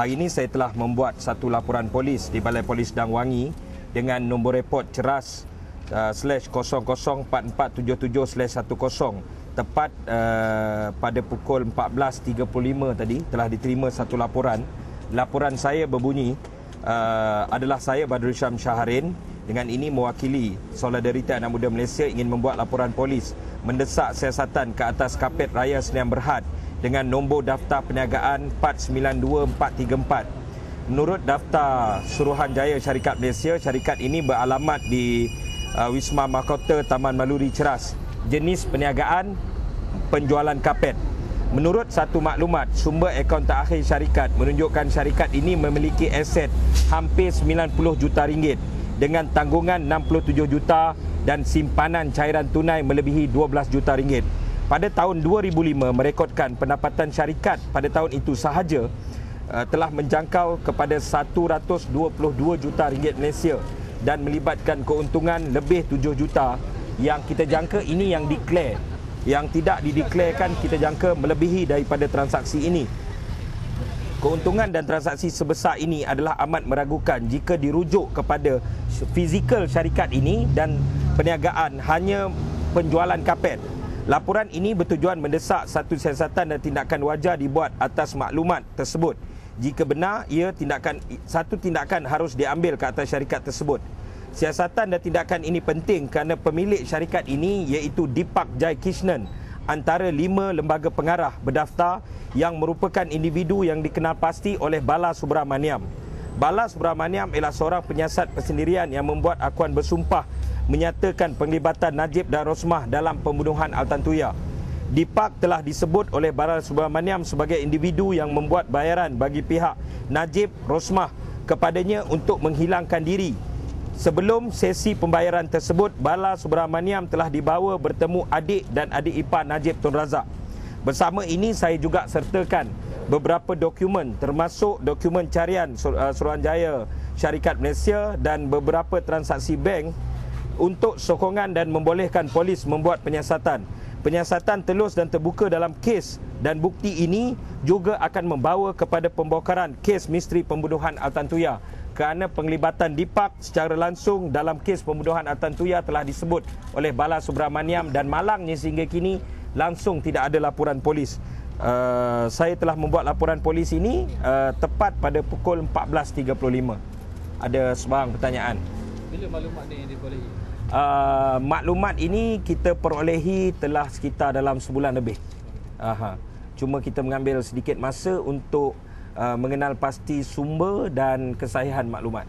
Hari ini saya telah membuat satu laporan polis di Balai Polis Dang Wangi dengan nombor report ceras /004477/10 tepat pada pukul 14.35 tadi telah diterima satu laporan. Laporan saya berbunyi adalah saya Badrul Syam Syaharin dengan ini mewakili Solidariti Anak Muda Malaysia ingin membuat laporan polis mendesak siasatan ke atas kapet raya Sdn Bhd dengan nombor daftar perniagaan 492434. Menurut daftar Suruhanjaya Syarikat Malaysia, syarikat ini beralamat di Wisma Mahkota Taman Maluri Ceras. Jenis perniagaan penjualan kapet. Menurut satu maklumat, sumber akaun terakhir syarikat menunjukkan syarikat ini memiliki aset hampir 90 juta ringgit dengan tanggungan 67 juta dan simpanan cairan tunai melebihi 12 juta ringgit. Pada tahun 2005 merekodkan pendapatan syarikat pada tahun itu sahaja telah menjangkau kepada 122 juta ringgit Malaysia dan melibatkan keuntungan lebih 7 juta yang kita jangka ini yang declare. Yang tidak dideklarkan kita jangka melebihi daripada transaksi ini. Keuntungan dan transaksi sebesar ini adalah amat meragukan jika dirujuk kepada fizikal syarikat ini dan perniagaan hanya penjualan kapet. Laporan ini bertujuan mendesak satu siasatan dan tindakan wajar dibuat atas maklumat tersebut. Jika benar, satu tindakan harus diambil ke atas syarikat tersebut. Siasatan dan tindakan ini penting kerana pemilik syarikat ini iaitu Deepak Jai Krishnan antara 5 lembaga pengarah berdaftar yang merupakan individu yang dikenal pasti oleh Bala Subramaniam. Bala Subramaniam ialah seorang penyiasat persendirian yang membuat akuan bersumpah menyatakan penglibatan Najib dan Rosmah dalam pembunuhan Altan Tuya. Deepak telah disebut oleh Bala Subramaniam sebagai individu yang membuat bayaran bagi pihak Najib Rosmah kepadanya untuk menghilangkan diri. Sebelum sesi pembayaran tersebut, Bala Subramaniam telah dibawa bertemu adik dan adik ipar Najib Tun Razak. Bersama ini saya juga sertakan beberapa dokumen termasuk dokumen carian Suruhanjaya Syarikat Malaysia dan beberapa transaksi bank untuk sokongan dan membolehkan polis membuat penyiasatan. Penyiasatan telus dan terbuka dalam kes dan bukti ini juga akan membawa kepada pembongkaran kes misteri pembunuhan Altan Tuya kerana penglibatan Deepak secara langsung dalam kes pembunuhan Altan Tuya telah disebut oleh Bala Subramaniam dan malangnya sehingga kini langsung tidak ada laporan polis. Saya telah membuat laporan polis ini tepat pada pukul 14.35. Ada sebarang pertanyaan? Bila maklumat ni diperolehi? Maklumat ini kita perolehi telah sekitar dalam sebulan lebih. Cuma kita mengambil sedikit masa untuk mengenal pasti sumber dan kesahihan maklumat.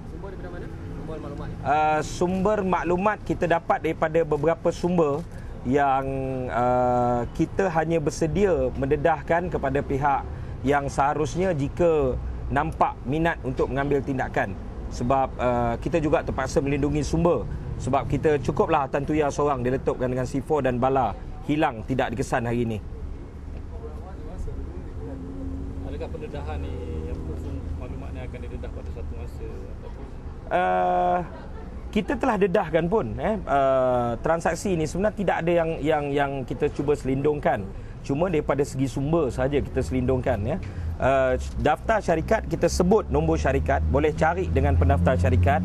Sumber daripada mana? Sumber maklumat ni? Sumber maklumat kita dapat daripada beberapa sumber yang kita hanya bersedia mendedahkan kepada pihak yang seharusnya jika nampak minat untuk mengambil tindakan. Sebab kita juga terpaksa melindungi sumber. Sebab kita cukuplah Altan Tuya seorang diletupkan dengan C4 dan Bala hilang tidak dikesan hari ini. Adakah pendedahan ni maklumat ni akan didedah pada satu masa ataupun kita telah dedahkan pun transaksi ini sebenarnya tidak ada yang kita cuba selindungkan. Cuma daripada segi sumber saja kita selindungkan ya. Daftar syarikat kita sebut nombor syarikat, boleh cari dengan pendaftar syarikat.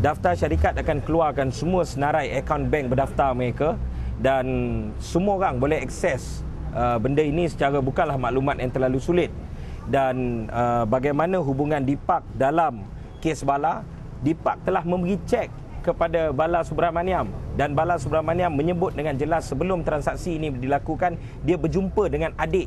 Daftar syarikat akan keluarkan semua senarai akaun bank berdaftar mereka dan semua orang boleh akses benda ini secara bukanlah maklumat yang terlalu sulit. Dan bagaimana hubungan Deepak dalam kes Bala, Deepak telah memberi cek kepada Bala Subramaniam dan Bala Subramaniam menyebut dengan jelas sebelum transaksi ini dilakukan dia berjumpa dengan adik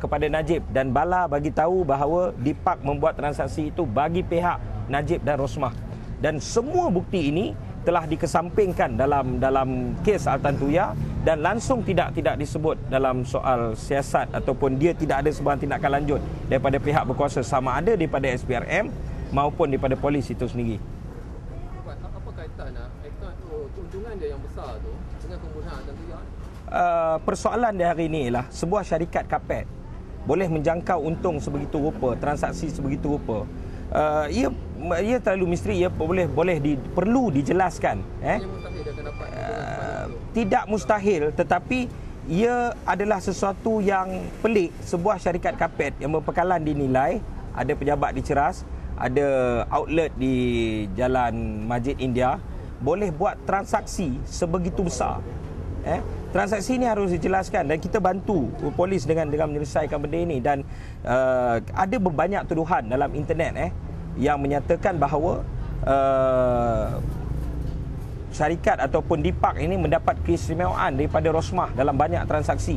kepada Najib dan Bala bagi tahu bahawa Deepak membuat transaksi itu bagi pihak Najib dan Rosmah. Dan semua bukti ini telah dikesampingkan dalam kes Altan Tuya dan langsung tidak disebut dalam soal siasat ataupun dia tidak ada sebarang tindakan lanjut daripada pihak berkuasa sama ada daripada SPRM maupun daripada polis itu sendiri. Apa kaitan keuntungan dia yang besar tu dengan pembunuhan Altan Tuya? Persoalan dia hari ini ialah sebuah syarikat kapet boleh menjangkau untung sebegitu rupa, transaksi sebegitu rupa. Ia terlalu misteri, ia perlu dijelaskan. Tidak mustahil, tetapi ia adalah sesuatu yang pelik. Sebuah syarikat kapet yang berpekalan dinilai ada pejabat di Ceras, ada outlet di Jalan Masjid India, boleh buat transaksi sebegitu besar. Transaksi ini harus dijelaskan dan kita bantu polis dengan menyelesaikan benda ini. Dan ada banyak tuduhan dalam internet yang menyatakan bahawa syarikat ataupun Dipak ini mendapat keistimewaan daripada Rosmah dalam banyak transaksi.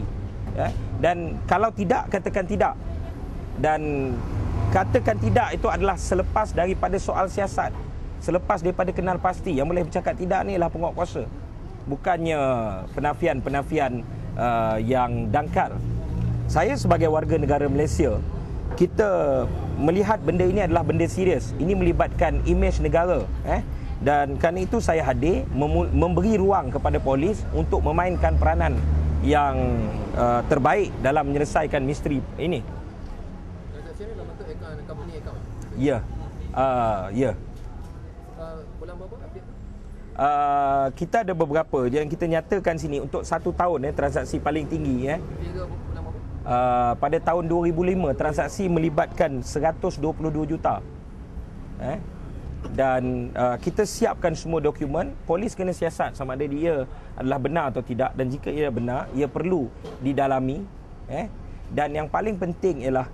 Dan kalau tidak, katakan tidak. Dan katakan tidak itu adalah selepas daripada soal siasat, selepas daripada kenal pasti. Yang boleh bercakap tidak ni ialah penguatkuasa, bukannya penafian-penafian yang dangkal. Saya sebagai warga negara Malaysia, kita melihat benda ini adalah benda serius. Ini melibatkan imej negara. Dan kerana itu saya hadir memberi ruang kepada polis untuk memainkan peranan yang terbaik dalam menyelesaikan misteri ini. Transaksi ini dalam bentuk company account? Ya. Ya. Bulan berapa update? Kita ada beberapa yang kita nyatakan sini untuk 1 tahun transaksi paling tinggi. Hingga bulan berapa? Pada tahun 2005 transaksi melibatkan 122 juta. Dan kita siapkan semua dokumen. Polis kena siasat sama ada dia adalah benar atau tidak. Dan jika ia benar, ia perlu didalami. Dan yang paling penting ialah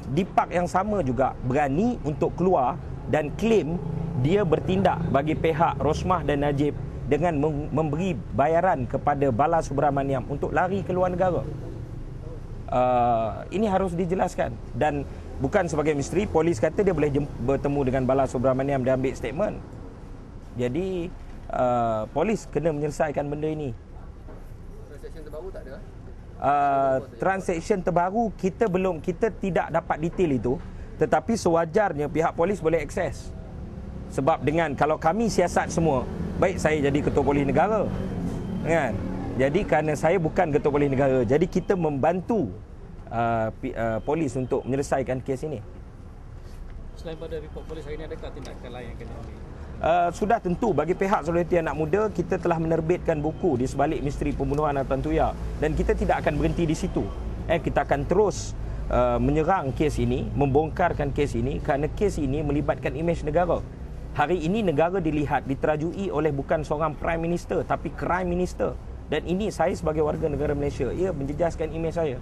Dipak yang sama juga berani untuk keluar dan claim dia bertindak bagi pihak Rosmah dan Najib dengan memberi bayaran kepada Bala Subramaniam untuk lari ke luar negara. Ini harus dijelaskan. Dan bukan sebagai misteri, polis kata dia boleh bertemu dengan Bala Subramaniam dan ambil statement. Jadi polis kena menyelesaikan benda ini. Transaksi terbaru tak ada? Transaksi terbaru kita tidak dapat detail itu, tetapi sewajarnya pihak polis boleh akses. Sebab kalau kami siasat semua, baik saya jadi ketua polis negara, kan? Jadi kerana saya bukan ketua polis negara, jadi kita membantu polis untuk menyelesaikan kes ini. Selain pada report polis hari ini, adakah tindakan lain yang kena ambil? Sudah tentu bagi pihak Solidariti Anak Muda, kita telah menerbitkan buku di sebalik misteri pembunuhan Tuan Tuya, dan kita tidak akan berhenti di situ. Kita akan terus menyerang kes ini, membongkarkan kes ini, kerana kes ini melibatkan imej negara. Hari ini negara diterajui oleh bukan seorang Prime Minister tapi Crime Minister. Dan ini saya sebagai warga negara Malaysia, ia menjejaskan imej saya.